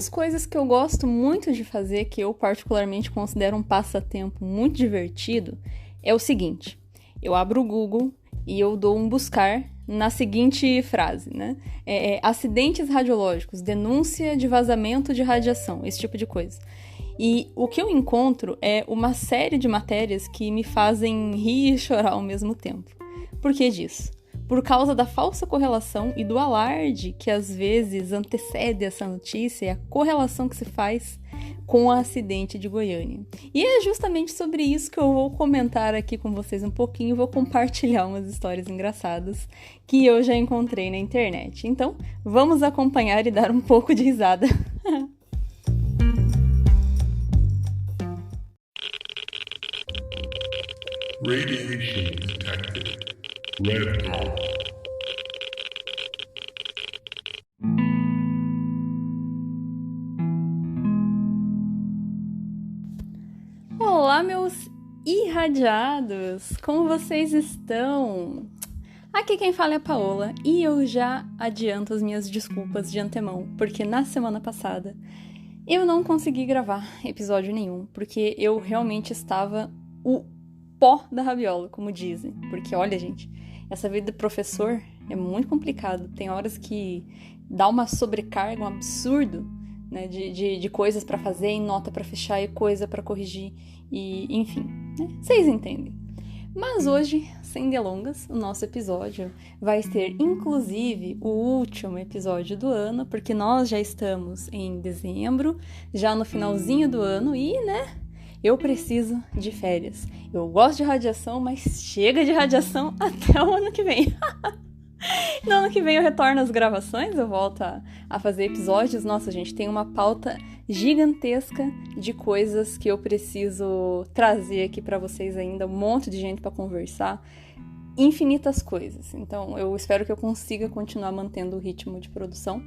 das coisas que eu gosto muito de fazer, que eu particularmente considero um passatempo muito divertido, é o seguinte: eu abro o Google e eu dou um buscar na seguinte frase, né? Acidentes radiológicos, denúncia de vazamento de radiação, esse tipo de coisa. E o que eu encontro é uma série de matérias que me fazem rir e chorar ao mesmo tempo. Por que disso? Por causa da falsa correlação e do alarde que às vezes antecede essa notícia e a correlação que se faz com o acidente de Goiânia. E é justamente sobre isso que eu vou comentar aqui com vocês um pouquinho, vou compartilhar umas histórias engraçadas que eu já encontrei na internet. Então, vamos acompanhar e dar um pouco de risada. Radiation detected. Red dawn. Olá, meus irradiados! Como vocês estão? Aqui quem fala é a Paola e eu já adianto as minhas desculpas de antemão, porque na semana passada eu não consegui gravar episódio nenhum, porque eu realmente estava o pó da rabiola, como dizem. Porque olha, gente, essa vida de professor é muito complicado. Tem horas que dá uma sobrecarga, um absurdo, né, de coisas pra fazer, e nota pra fechar e coisa pra corrigir, e enfim, né? Vocês entendem. Mas hoje, sem delongas, o nosso episódio vai ser inclusive o último episódio do ano, porque nós já estamos em dezembro, já no finalzinho do ano e, né, eu preciso de férias. Eu gosto de radiação, mas chega de radiação até o ano que vem. No ano que vem eu retorno às gravações, eu volto a fazer episódios. Nossa, gente, tem uma pauta gigantesca de coisas que eu preciso trazer aqui pra vocês ainda, um monte de gente pra conversar, infinitas coisas. Então, eu espero que eu consiga continuar mantendo o ritmo de produção.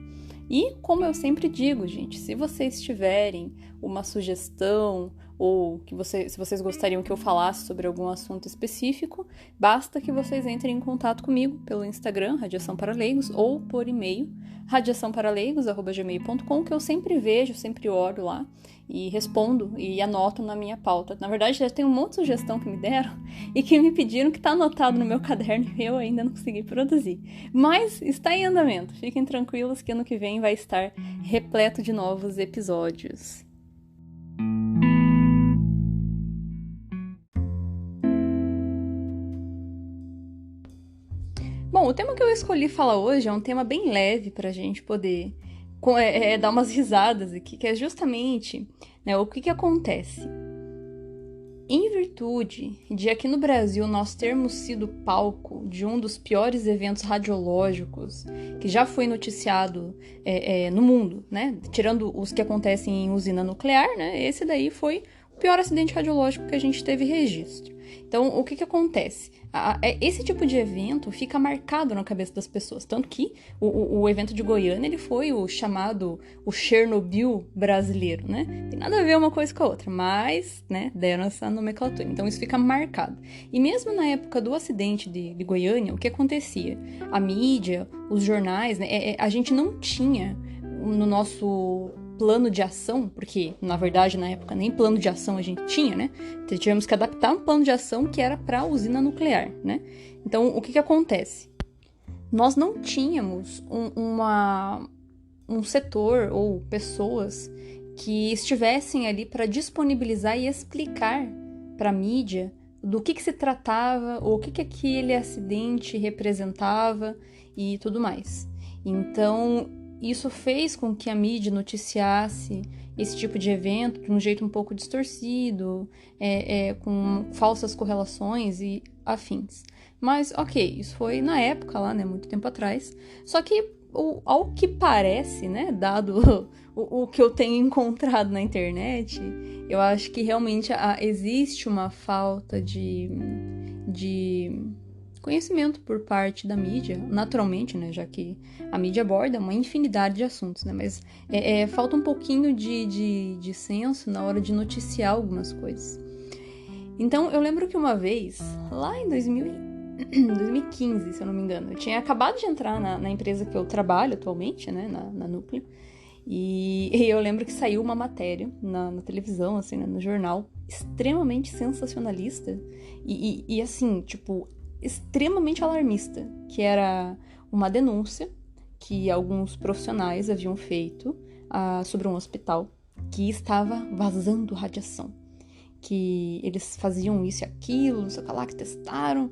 E, como eu sempre digo, gente, se vocês tiverem uma sugestão ou se vocês gostariam que eu falasse sobre algum assunto específico, basta que vocês entrem em contato comigo pelo Instagram, Radiação para Leigos, ou por e-mail, radiaçãoparaleigos@gmail.com, que eu sempre vejo, sempre olho lá e respondo e anoto na minha pauta. Na verdade, já tem um monte de sugestão que me deram e que me pediram, que está anotado no meu caderno e eu ainda não consegui produzir. Mas está em andamento. Fiquem tranquilos que ano que vem vai estar repleto de novos episódios. Bom, o tema que eu escolhi falar hoje é um tema bem leve pra gente poder dar umas risadas aqui, que é justamente, né, o que acontece. Em virtude de aqui no Brasil nós termos sido palco de um dos piores eventos radiológicos que já foi noticiado no mundo, né? Tirando os que acontecem em usina nuclear, né? Esse daí foi o pior acidente radiológico que a gente teve registro. Então, o que acontece? Esse tipo de evento fica marcado na cabeça das pessoas, tanto que o evento de Goiânia ele foi o chamado o Chernobyl brasileiro, né? Tem nada a ver uma coisa com a outra, mas, né, deram essa nomenclatura. Então, isso fica marcado. E mesmo na época do acidente de Goiânia, o que acontecia? A mídia, os jornais, né, a gente não tinha no nosso plano de ação, porque, na verdade, na época, nem plano de ação a gente tinha, né? Então, tivemos que adaptar um plano de ação que era para a usina nuclear, né? Então, o que acontece? Nós não tínhamos um setor ou pessoas que estivessem ali para disponibilizar e explicar para a mídia do que se tratava, ou o que aquele acidente representava e tudo mais. Então, isso fez com que a mídia noticiasse esse tipo de evento de um jeito um pouco distorcido, com falsas correlações e afins. Mas, ok, isso foi na época lá, né, muito tempo atrás. Só que, ao que parece, né, dado o que eu tenho encontrado na internet, eu acho que realmente existe uma falta de conhecimento por parte da mídia, naturalmente, né, já que a mídia aborda uma infinidade de assuntos, né, mas falta um pouquinho de senso na hora de noticiar algumas coisas. Então, eu lembro que uma vez, lá em 2015, se eu não me engano, eu tinha acabado de entrar na empresa que eu trabalho atualmente, né, na Núcleo, E eu lembro que saiu uma matéria na televisão, assim, né, no jornal, extremamente sensacionalista e assim, tipo, extremamente alarmista, que era uma denúncia que alguns profissionais haviam feito sobre um hospital que estava vazando radiação. Que eles faziam isso e aquilo, não sei o que lá, que testaram,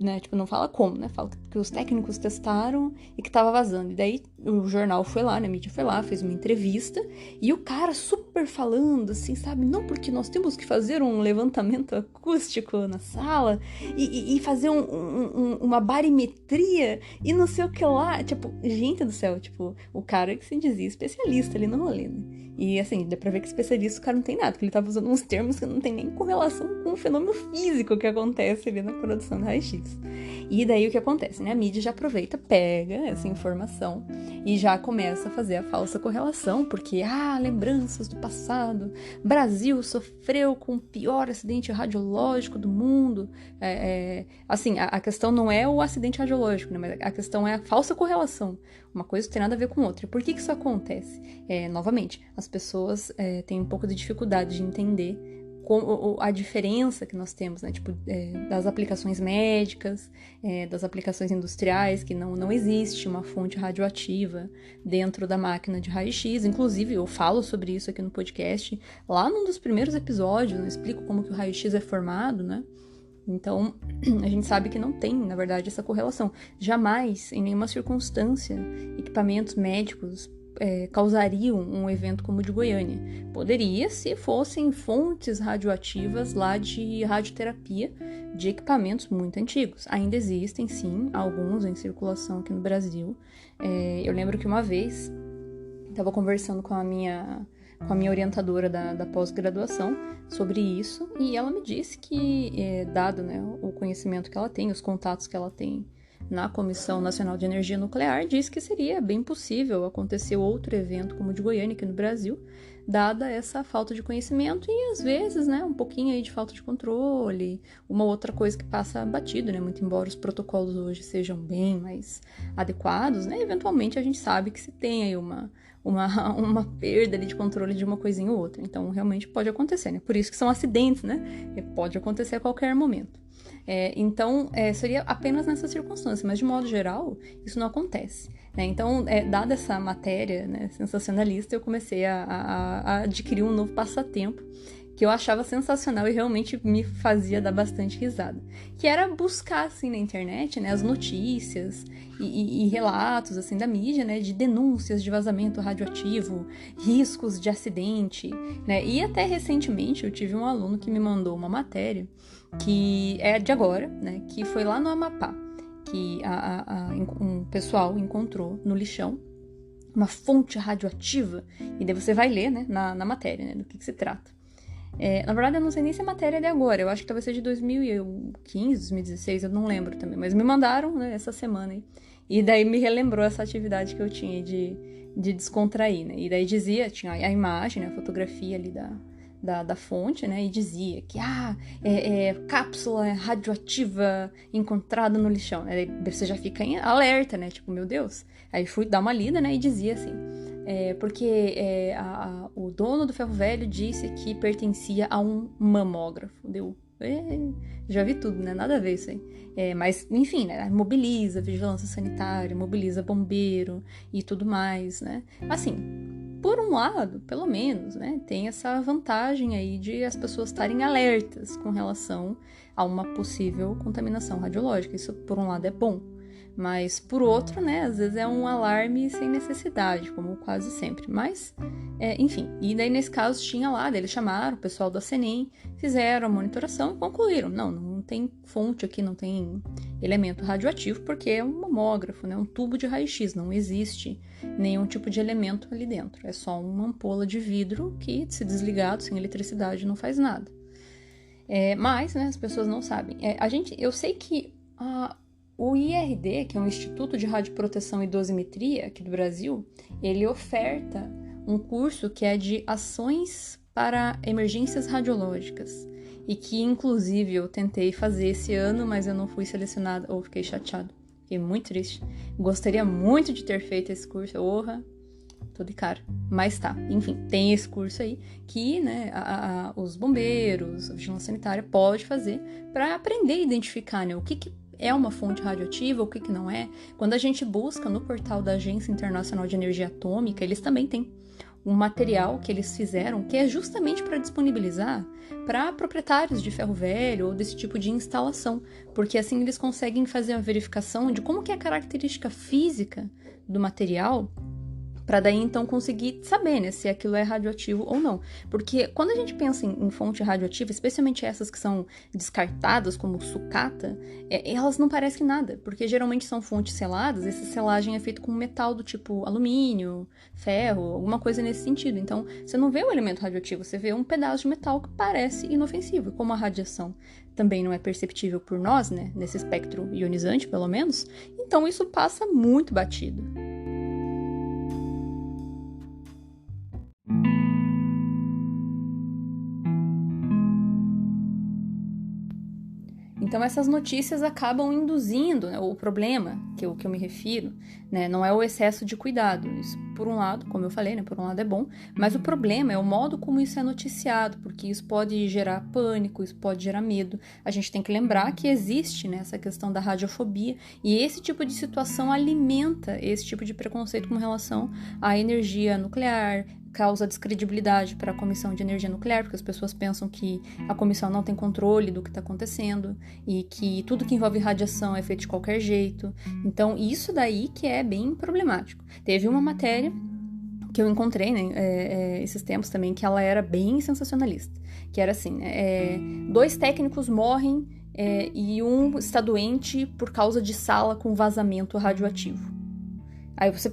né? Tipo, não fala como, né? Fala que os técnicos testaram e que tava vazando. E daí o jornal foi lá, né? A mídia foi lá, fez uma entrevista e o cara super falando, assim, sabe? Não, porque nós temos que fazer um levantamento acústico na sala e fazer uma barimetria e não sei o que lá. Tipo, gente do céu, tipo, o cara que se dizia especialista ali no rolê, né? E assim, dá pra ver que especialista o cara não tem nada, porque ele tava usando uns termos que não tem nem correlação com o fenômeno físico que acontece ali na produção do raio-x. E daí o que acontece, né? A mídia já aproveita, pega essa informação e já começa a fazer a falsa correlação, porque, lembranças do passado, Brasil sofreu com o pior acidente radiológico do mundo. Assim, a questão não é o acidente radiológico, né? Mas a questão é a falsa correlação. Uma coisa não tem nada a ver com outra. E por que isso acontece? Novamente, as pessoas têm um pouco de dificuldade de entender a diferença que nós temos, né? Tipo, das aplicações médicas, das aplicações industriais, que não existe uma fonte radioativa dentro da máquina de raio-x. Inclusive, eu falo sobre isso aqui no podcast. Lá num dos primeiros episódios, eu explico como que o raio-x é formado, né? Então, a gente sabe que não tem, na verdade, essa correlação. Jamais, em nenhuma circunstância, equipamentos médicos causariam um evento como o de Goiânia. Poderia se fossem fontes radioativas lá de radioterapia de equipamentos muito antigos. Ainda existem, sim, alguns em circulação aqui no Brasil. Eu lembro que uma vez estava conversando com a minha orientadora da pós-graduação sobre isso, e ela me disse que, dado, né, o conhecimento que ela tem, os contatos que ela tem na Comissão Nacional de Energia Nuclear, diz que seria bem possível acontecer outro evento como o de Goiânia aqui no Brasil, dada essa falta de conhecimento e, às vezes, né, um pouquinho aí de falta de controle, uma outra coisa que passa batido, né, muito embora os protocolos hoje sejam bem mais adequados, né, eventualmente a gente sabe que se tem aí uma perda ali de controle de uma coisinha ou outra. Então, realmente pode acontecer, né? Por isso que são acidentes, né? Pode acontecer a qualquer momento. Então, seria apenas nessa circunstância, mas de modo geral, isso não acontece. Né? Então, dada essa matéria, né, sensacionalista, eu comecei a adquirir um novo passatempo que eu achava sensacional e realmente me fazia dar bastante risada. Que era buscar, assim, na internet, né, as notícias e relatos, assim, da mídia, né, de denúncias de vazamento radioativo, riscos de acidente, né, e até recentemente eu tive um aluno que me mandou uma matéria que é de agora, né, que foi lá no Amapá, que um pessoal encontrou no lixão uma fonte radioativa, e daí você vai ler, né, na matéria, né, do que se trata. Na verdade, eu não sei nem se a matéria é de agora. Eu acho que talvez seja de 2015, 2016, eu não lembro também. Mas me mandaram, né, essa semana aí. E daí me relembrou essa atividade que eu tinha de descontrair, né? E daí tinha a imagem, né, a fotografia ali da fonte, né? E dizia que, cápsula radioativa encontrada no lixão, né? Daí você já fica em alerta, né? Tipo, meu Deus. Aí fui dar uma lida, né? E dizia assim... porque o dono do ferro velho disse que pertencia a um mamógrafo. Já vi tudo, né? Nada a ver isso aí. Mas, enfim, né? Mobiliza vigilância sanitária, mobiliza bombeiro e tudo mais, né? Assim, por um lado, pelo menos, né? Tem essa vantagem aí de as pessoas estarem alertas com relação a uma possível contaminação radiológica. Isso, por um lado, é bom. Mas, por outro, né, às vezes é um alarme sem necessidade, como quase sempre. Mas, enfim, e daí nesse caso tinha lá, daí eles chamaram o pessoal do ACENEM, fizeram a monitoração e concluíram. Não tem fonte aqui, não tem elemento radioativo, porque é um mamógrafo, né, um tubo de raio-x, não existe nenhum tipo de elemento ali dentro. É só uma ampola de vidro que, se desligado, sem eletricidade, não faz nada. Mas, né, as pessoas não sabem. Eu sei que... O IRD, que é um Instituto de Radioproteção e Dosimetria aqui do Brasil, ele oferta um curso que é de ações para emergências radiológicas e que, inclusive, eu tentei fazer esse ano, mas eu não fui selecionada, ou fiquei chateada, fiquei muito triste. Gostaria muito de ter feito esse curso, tô de cara. Mas tá, enfim, tem esse curso aí que, né, os bombeiros, a vigilância sanitária pode fazer para aprender a identificar, né, o que é uma fonte radioativa, o que não é. Quando a gente busca no portal da Agência Internacional de Energia Atômica, eles também têm um material que eles fizeram que é justamente para disponibilizar para proprietários de ferro velho ou desse tipo de instalação, porque assim eles conseguem fazer a verificação de como que é a característica física do material, para daí então conseguir saber, né, se aquilo é radioativo ou não. Porque quando a gente pensa em fonte radioativa, especialmente essas que são descartadas, como sucata, elas não parecem nada, porque geralmente são fontes seladas, essa selagem é feita com metal do tipo alumínio, ferro, alguma coisa nesse sentido. Então, você não vê o elemento radioativo, você vê um pedaço de metal que parece inofensivo. E como a radiação também não é perceptível por nós, né, nesse espectro ionizante, pelo menos, então isso passa muito batido. Então, essas notícias acabam induzindo, né, o problema que eu me refiro, né, não é o excesso de cuidado. Isso, por um lado, como eu falei, né, por um lado é bom, mas o problema é o modo como isso é noticiado, porque isso pode gerar pânico, isso pode gerar medo. A gente tem que lembrar que existe, né, essa questão da radiofobia, e esse tipo de situação alimenta esse tipo de preconceito com relação à energia nuclear, causa descredibilidade para a Comissão de Energia Nuclear, porque as pessoas pensam que a comissão não tem controle do que está acontecendo e que tudo que envolve radiação é feito de qualquer jeito. Então, isso daí que é bem problemático. Teve uma matéria que eu encontrei, né, esses tempos também, que ela era bem sensacionalista, que era assim, 2 técnicos morrem e um está doente por causa de sala com vazamento radioativo. Aí você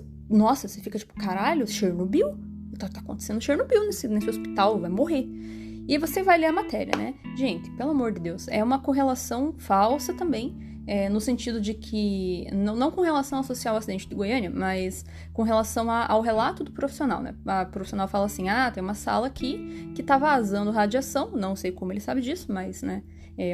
fica tipo, caralho, Chernobyl? Tá acontecendo Chernobyl nesse hospital, vai morrer. E aí você vai ler a matéria, né? Gente, pelo amor de Deus, é uma correlação falsa também, no sentido de que, não com relação associar ao acidente de Goiânia, mas com relação ao relato do profissional, né? A profissional fala assim, tem uma sala aqui que tá vazando radiação, não sei como ele sabe disso, mas, né?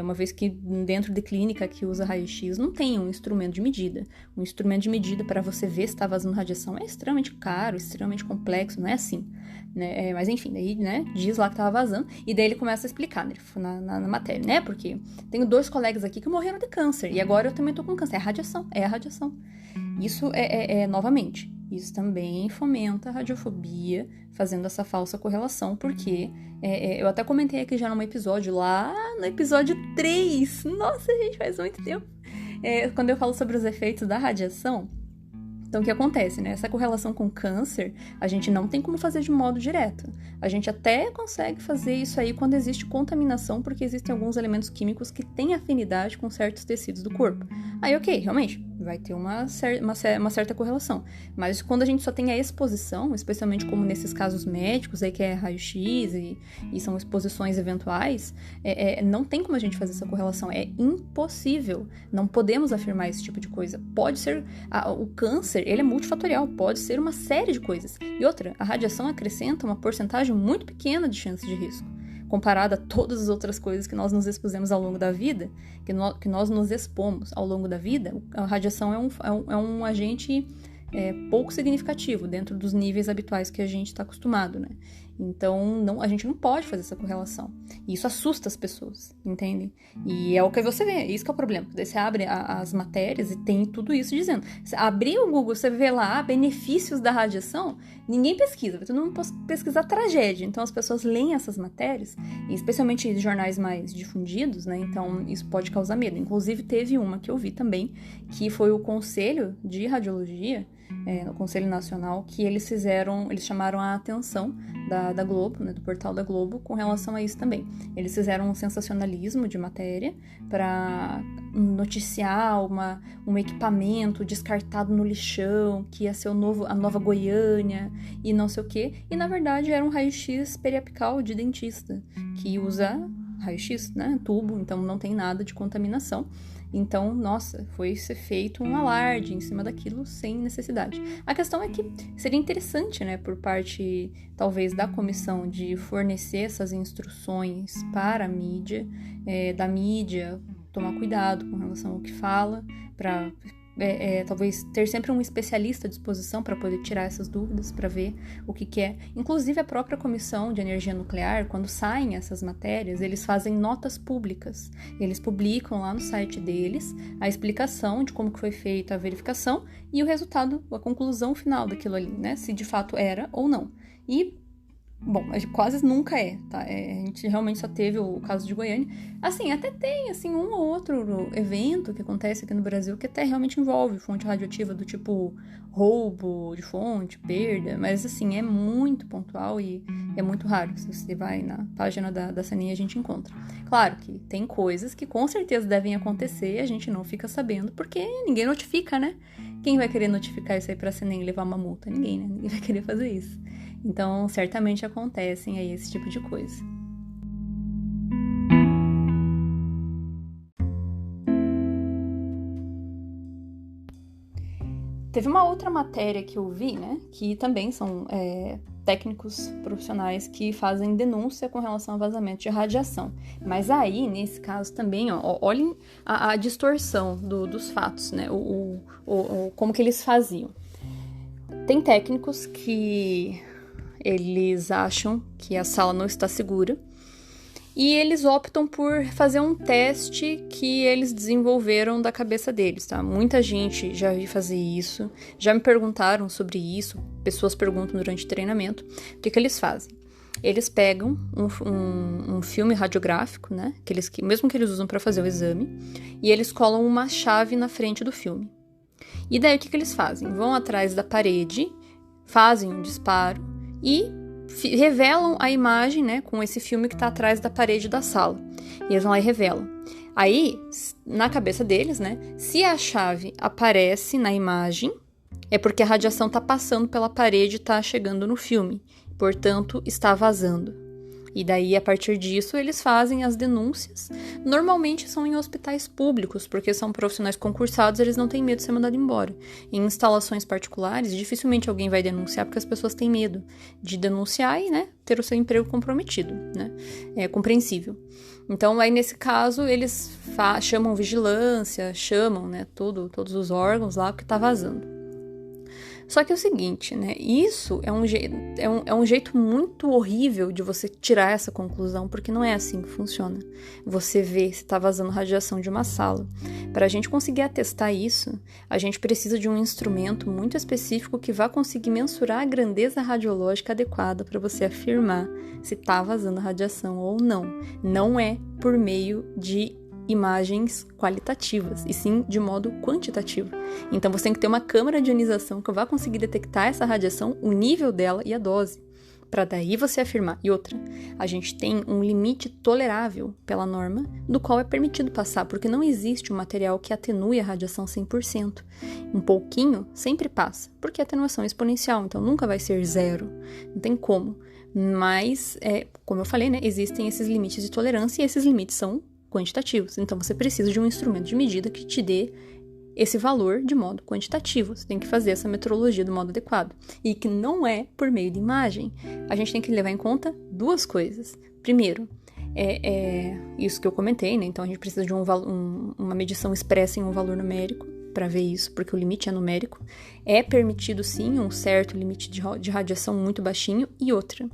Uma vez que dentro de clínica que usa raio-x não tem um instrumento de medida. Um instrumento de medida para você ver se está vazando radiação é extremamente caro, extremamente complexo, não é assim. Né? Mas enfim, daí, né, diz lá que estava vazando, e daí ele começa a explicar, né, na matéria, né, porque tenho 2 colegas aqui que morreram de câncer, e agora eu também tô com câncer. É a radiação. Isso novamente, isso também fomenta a radiofobia, fazendo essa falsa correlação, porque eu até comentei aqui já num episódio, lá no episódio 3, nossa, gente, faz muito tempo, quando eu falo sobre os efeitos da radiação. Então, o que acontece, né? Essa correlação com câncer, a gente não tem como fazer de modo direto. A gente até consegue fazer isso aí quando existe contaminação, porque existem alguns elementos químicos que têm afinidade com certos tecidos do corpo. Aí, ok, realmente, vai ter uma certa correlação. Mas quando a gente só tem a exposição, especialmente como nesses casos médicos, aí que é raio-x e são exposições eventuais, não tem como a gente fazer essa correlação. É impossível. Não podemos afirmar esse tipo de coisa. Pode ser... o câncer, ele é multifatorial. Pode ser uma série de coisas. E outra, a radiação acrescenta uma porcentagem muito pequena de chance de risco, comparada a todas as outras coisas que nós nos expusemos ao longo da vida, que nós nos expomos ao longo da vida. A radiação é um agente pouco significativo dentro dos níveis habituais que a gente está acostumado, né? Então, a gente não pode fazer essa correlação. E isso assusta as pessoas, entendem? E é o que você vê, isso que é o problema. Daí você abre as matérias e tem tudo isso dizendo. Você abrir o Google, você vê lá benefícios da radiação, ninguém pesquisa, vai todo mundo pesquisar tragédia. Então, as pessoas leem essas matérias, e especialmente em jornais mais difundidos, né? Então, isso pode causar medo. Inclusive, teve uma que eu vi também, que foi o Conselho de Radiologia, no Conselho Nacional, que eles chamaram a atenção da Globo, né, do portal da Globo, com relação a isso também. Eles fizeram um sensacionalismo de matéria para noticiar um equipamento descartado no lixão, que ia ser a nova Goiânia e não sei o quê, e na verdade era um raio-x periapical de dentista, que usa raio-x, né, tubo, então não tem nada de contaminação. Então, nossa, foi ser feito um alarde em cima daquilo sem necessidade. A questão é que seria interessante, né, por parte, talvez, da comissão de fornecer essas instruções para a mídia, da mídia tomar cuidado com relação ao que fala, para talvez ter sempre um especialista à disposição para poder tirar essas dúvidas, para ver o que é. Inclusive, a própria Comissão de Energia Nuclear, quando saem essas matérias, eles fazem notas públicas. Eles publicam lá no site deles a explicação de como que foi feita a verificação e o resultado, a conclusão final daquilo ali, né? Se de fato era ou não. E bom, quase nunca tá? A gente realmente só teve o caso de Goiânia. Assim, até tem, assim, um ou outro evento que acontece aqui no Brasil que até realmente envolve fonte radioativa do tipo roubo de fonte, perda, mas, assim, é muito pontual e é muito raro. Se você vai na página da Senem, a gente encontra. Claro que tem coisas que com certeza devem acontecer e a gente não fica sabendo porque ninguém notifica, né? Quem vai querer notificar isso aí pra Senem e levar uma multa? Ninguém, né? Ninguém vai querer fazer isso. Então, certamente acontecem aí esse tipo de coisa. Teve uma outra matéria que eu vi, né? Que também são técnicos profissionais que fazem denúncia com relação a vazamento de radiação. Mas aí, nesse caso também, olhem a distorção dos fatos, né? Como que eles faziam. Tem técnicos que eles acham que a sala não está segura e eles optam por fazer um teste que eles desenvolveram da cabeça deles, tá? Muita gente já vi fazer isso, já me perguntaram sobre isso, pessoas perguntam durante o treinamento. O que eles fazem? Eles pegam um filme radiográfico, né? Mesmo que eles usam para fazer o exame, e eles colam uma chave na frente do filme. E daí o que eles fazem? Vão atrás da parede, fazem um disparo e revelam a imagem, né, com esse filme que está atrás da parede da sala. E eles vão lá e revelam. Aí, na cabeça deles, né, se a chave aparece na imagem, é porque a radiação está passando pela parede e está chegando no filme. Portanto, está vazando. E daí, a partir disso, eles fazem as denúncias. Normalmente são em hospitais públicos, porque são profissionais concursados, eles não têm medo de ser mandados embora. Em instalações particulares, dificilmente alguém vai denunciar, porque as pessoas têm medo de denunciar e, né, ter o seu emprego comprometido, né? É compreensível. Então, aí, nesse caso, eles chamam vigilância, chamam, né, todos os órgãos lá, porque está vazando. Só que é o seguinte, né? Isso é um jeito muito horrível de você tirar essa conclusão, porque não é assim que funciona. Você vê se está vazando radiação de uma sala. Para a gente conseguir atestar isso, a gente precisa de um instrumento muito específico que vá conseguir mensurar a grandeza radiológica adequada para você afirmar se está vazando radiação ou não. Não é por meio de imagens qualitativas, e sim de modo quantitativo. Então você tem que ter uma câmara de ionização que vai conseguir detectar essa radiação, o nível dela e a dose, para daí você afirmar. E outra, a gente tem um limite tolerável pela norma, do qual é permitido passar, porque não existe um material que atenue a radiação 100%. Um pouquinho sempre passa, porque a atenuação é exponencial, então nunca vai ser zero, não tem como. Mas, como eu falei, né, existem esses limites de tolerância e esses limites são quantitativos. Então, você precisa de um instrumento de medida que te dê esse valor de modo quantitativo. Você tem que fazer essa metrologia do modo adequado. E que não é por meio de imagem. A gente tem que levar em conta duas coisas. Primeiro, isso que eu comentei, né? Então, a gente precisa de uma medição expressa em um valor numérico para ver isso, porque o limite é numérico. É permitido, sim, um certo limite de radiação muito baixinho. E outra,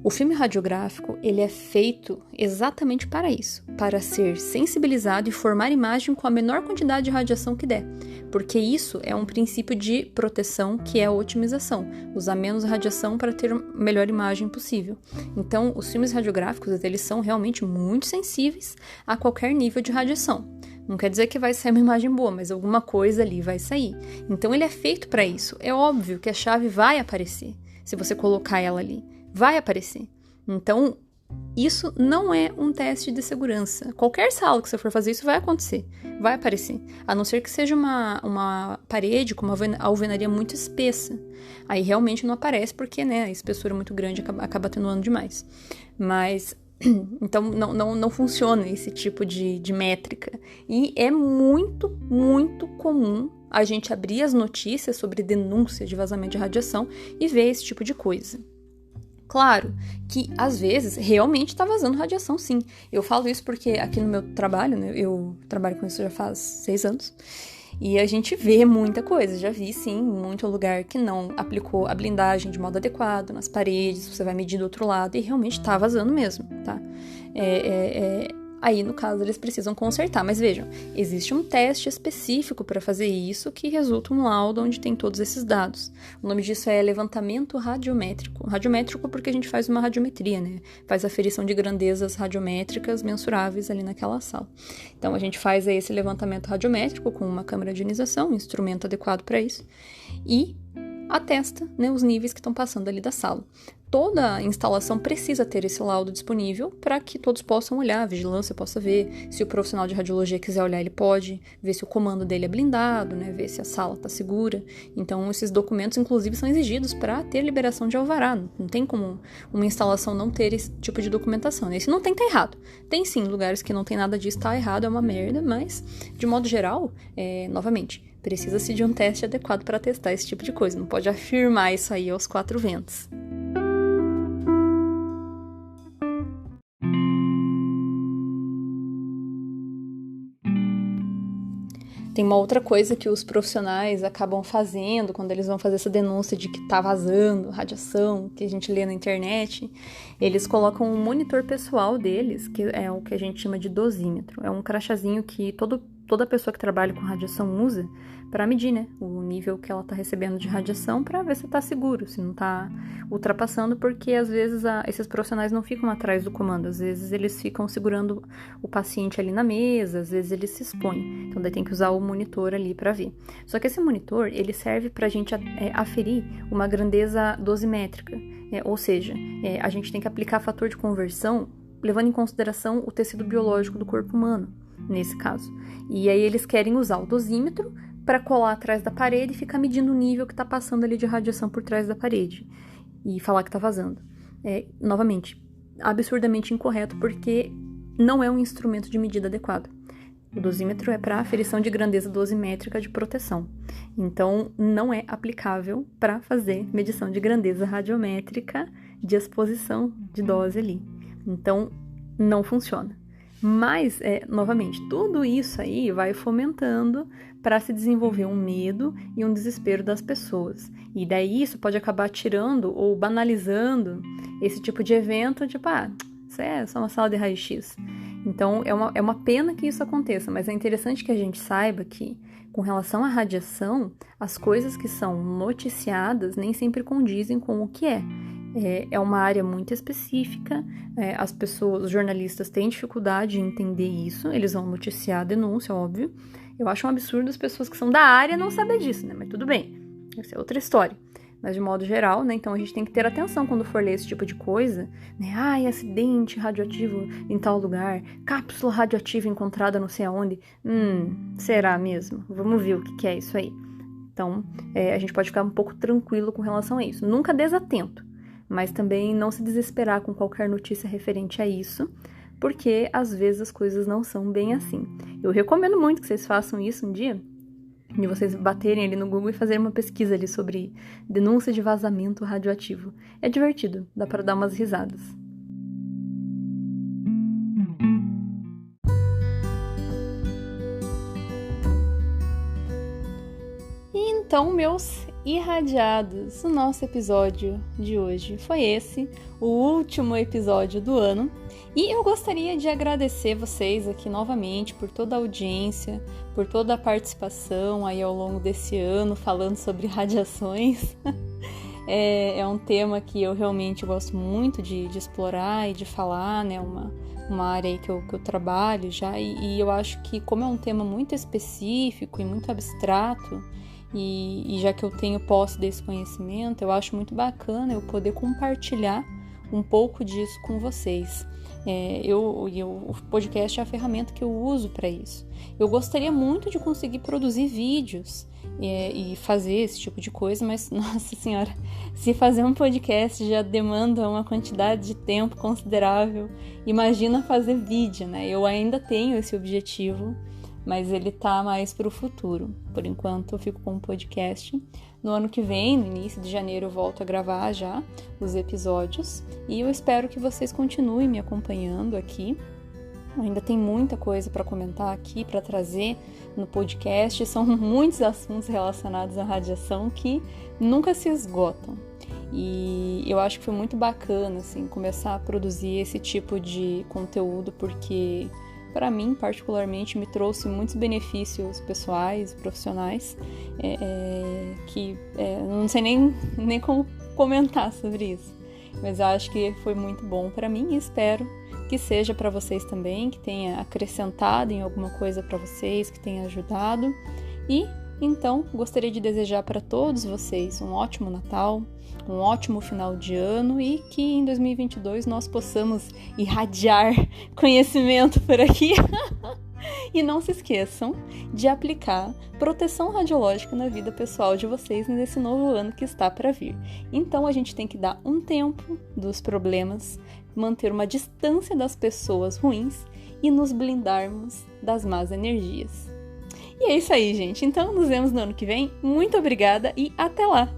o filme radiográfico, ele é feito exatamente para isso, para ser sensibilizado e formar imagem com a menor quantidade de radiação que der, porque isso é um princípio de proteção que é a otimização, usar menos radiação para ter a melhor imagem possível. Então, os filmes radiográficos, eles são realmente muito sensíveis a qualquer nível de radiação. Não quer dizer que vai sair uma imagem boa, mas alguma coisa ali vai sair. Então, ele é feito para isso. É óbvio que a chave vai aparecer, se você colocar ela ali. Vai aparecer. Então, isso não é um teste de segurança. Qualquer sala que você for fazer, isso vai acontecer. Vai aparecer. A não ser que seja uma parede com uma alvenaria muito espessa. Aí realmente não aparece porque, né, a espessura muito grande acaba atenuando demais. Mas, então, não funciona esse tipo de métrica. E é muito, muito comum a gente abrir as notícias sobre denúncias de vazamento de radiação e ver esse tipo de coisa. Claro que, às vezes, realmente está vazando radiação, sim. Eu falo isso porque aqui no meu trabalho, né, eu trabalho com isso já faz 6 anos, E a gente vê muita coisa, já vi sim, muito lugar que não aplicou a blindagem de modo adequado nas paredes, você vai medir do outro lado e realmente tá vazando mesmo, tá? Aí, no caso, eles precisam consertar. Mas vejam, existe um teste específico para fazer isso que resulta um laudo onde tem todos esses dados. O nome disso é levantamento radiométrico. Radiométrico porque a gente faz uma radiometria, né? Faz aferição de grandezas radiométricas mensuráveis ali naquela sala. Então, a gente faz aí esse levantamento radiométrico com uma câmera de ionização, um instrumento adequado para isso, e atesta, né, os níveis que estão passando ali da sala. Toda a instalação precisa ter esse laudo disponível para que todos possam olhar, a vigilância possa ver, se o profissional de radiologia quiser olhar, ele pode ver se o comando dele é blindado, né, ver se a sala está segura. Então, esses documentos, inclusive, são exigidos para ter liberação de alvará. Não tem como uma instalação não ter esse tipo de documentação, né? Isso não tem que estar errado. Tem sim lugares que não tem nada disso, está errado, é uma merda, mas, de modo geral, novamente, precisa-se de um teste adequado para testar esse tipo de coisa. Não pode afirmar isso aí aos quatro ventos. Tem uma outra coisa que os profissionais acabam fazendo quando eles vão fazer essa denúncia de que tá vazando radiação, que a gente lê na internet. Eles colocam um monitor pessoal deles, que é o que a gente chama de dosímetro. É um crachazinho que toda pessoa que trabalha com radiação usa para medir, né, o nível que ela tá recebendo de radiação para ver se tá seguro, se não tá ultrapassando, porque às vezes esses profissionais não ficam atrás do comando, às vezes eles ficam segurando o paciente ali na mesa, às vezes eles se expõem, então daí tem que usar o monitor ali para ver. Só que esse monitor, ele serve pra gente aferir uma grandeza dosimétrica, ou seja, a gente tem que aplicar fator de conversão levando em consideração o tecido biológico do corpo humano, nesse caso. E aí eles querem usar o dosímetro para colar atrás da parede e ficar medindo o nível que está passando ali de radiação por trás da parede e falar que está vazando. Novamente, absurdamente incorreto porque não é um instrumento de medida adequado. O dosímetro é para aferição de grandeza dosimétrica de proteção. Então, não é aplicável para fazer medição de grandeza radiométrica de exposição de dose ali. Então, não funciona. Mas, novamente, tudo isso aí vai fomentando para se desenvolver um medo e um desespero das pessoas. E daí isso pode acabar tirando ou banalizando esse tipo de evento, tipo, isso é só uma sala de raio-x. Então, é uma pena que isso aconteça, mas é interessante que a gente saiba que, com relação à radiação, as coisas que são noticiadas nem sempre condizem com o que é. É uma área muito específica, os jornalistas têm dificuldade em entender isso, eles vão noticiar a denúncia, óbvio. Eu acho um absurdo as pessoas que são da área não saber disso, né? Mas tudo bem, essa é outra história. Mas de modo geral, né? Então a gente tem que ter atenção quando for ler esse tipo de coisa, né? Acidente radioativo em tal lugar, cápsula radioativa encontrada não sei aonde. Será mesmo? Vamos ver o que é isso aí. Então, a gente pode ficar um pouco tranquilo com relação a isso. Nunca desatento, mas também não se desesperar com qualquer notícia referente a isso, porque às vezes as coisas não são bem assim. Eu recomendo muito que vocês façam isso um dia, de vocês baterem ali no Google e fazerem uma pesquisa ali sobre denúncia de vazamento radioativo. É divertido, dá para dar umas risadas. Então, meus irradiados, o nosso episódio de hoje foi esse, o último episódio do ano. E eu gostaria de agradecer vocês aqui novamente por toda a audiência, por toda a participação aí ao longo desse ano falando sobre radiações. É um tema que eu realmente gosto muito de explorar e de falar, né? Uma área aí que eu trabalho já, e eu acho que como é um tema muito específico e muito abstrato, e já que eu tenho posse desse conhecimento, eu acho muito bacana eu poder compartilhar um pouco disso com vocês. O podcast é a ferramenta que eu uso para isso. Eu gostaria muito de conseguir produzir vídeos e fazer esse tipo de coisa, mas, nossa senhora, se fazer um podcast já demanda uma quantidade de tempo considerável, imagina fazer vídeo, né? Eu ainda tenho esse objetivo, mas ele tá mais para o futuro. Por enquanto eu fico com um podcast. No ano que vem, no início de janeiro, eu volto a gravar já os episódios e eu espero que vocês continuem me acompanhando aqui. Ainda tem muita coisa para comentar aqui, para trazer no podcast. São muitos assuntos relacionados à radiação que nunca se esgotam. E eu acho que foi muito bacana, assim, começar a produzir esse tipo de conteúdo, porque, para mim, particularmente, me trouxe muitos benefícios pessoais, profissionais, que não sei nem como comentar sobre isso. Mas eu acho que foi muito bom para mim e espero que seja para vocês também, que tenha acrescentado em alguma coisa para vocês, que tenha ajudado. E então gostaria de desejar para todos vocês um ótimo Natal, um ótimo final de ano e que em 2022 nós possamos irradiar conhecimento por aqui. E não se esqueçam de aplicar proteção radiológica na vida pessoal de vocês nesse novo ano que está para vir. Então a gente tem que dar um tempo dos problemas, manter uma distância das pessoas ruins e nos blindarmos das más energias. E é isso aí, gente. Então nos vemos no ano que vem. Muito obrigada e até lá!